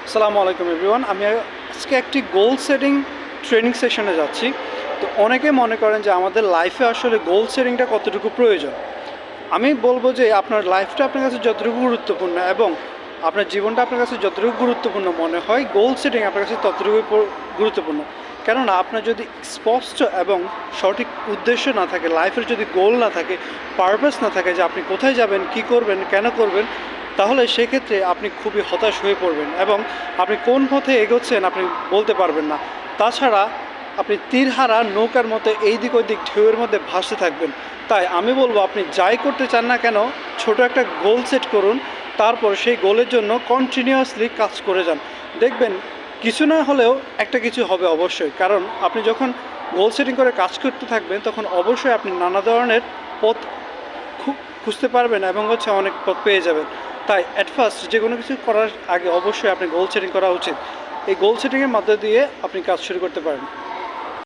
আসসালামু আলাইকুম এভরিওয়ান। আমি আজকে একটি গোল সেটিং ট্রেনিং সেশনে যাচ্ছি। তো অনেকে মনে করেন যে আমাদের লাইফে আসলে গোল সেটিংটা কতটুকু প্রয়োজন। আমি বলবো যে আপনার লাইফটা আপনার কাছে যতটুকু গুরুত্বপূর্ণ এবং আপনার জীবনটা আপনার কাছে যতটুকু গুরুত্বপূর্ণ মনে হয়, গোল সেটিং আপনার কাছে ততটুকুই গুরুত্বপূর্ণ। কেননা আপনার যদি স্পষ্ট এবং সঠিক উদ্দেশ্য না থাকে, লাইফের যদি গোল না থাকে, পারপাস না থাকে যে আপনি কোথায় যাবেন, কি করবেন, কেন করবেন, তাহলে সেক্ষেত্রে আপনি খুবই হতাশ হয়ে পড়বেন এবং আপনি কোন পথে এগোচ্ছেন আপনি বলতে পারবেন না। তাছাড়া আপনি তীরহারা নৌকার মতো এই দিক ওই দিক ঢেউয়ের মধ্যে ভাসতে থাকবেন। তাই আমি বলবো আপনি যাই করতে চান না কেন, ছোট একটা গোল সেট করুন, তারপর সেই গোলের জন্য কন্টিনিউয়াসলি কাজ করে যান। দেখবেন কিছু না হলেও একটা কিছু হবে অবশ্যই। কারণ আপনি যখন গোল সেটিং করে কাজ করতে থাকবেন তখন অবশ্যই আপনি নানা ধরনের পথ খুঁজতে পারবেন এবং অনেক পথ পেয়ে যাবেন। তাই অ্যাট ফার্স্ট যে কোনো কিছু করার আগে অবশ্যই আপনি গোল সেটিং করা উচিত। এই গোল সেটিংয়ের মধ্যে দিয়ে আপনি কাজ শুরু করতে পারেন।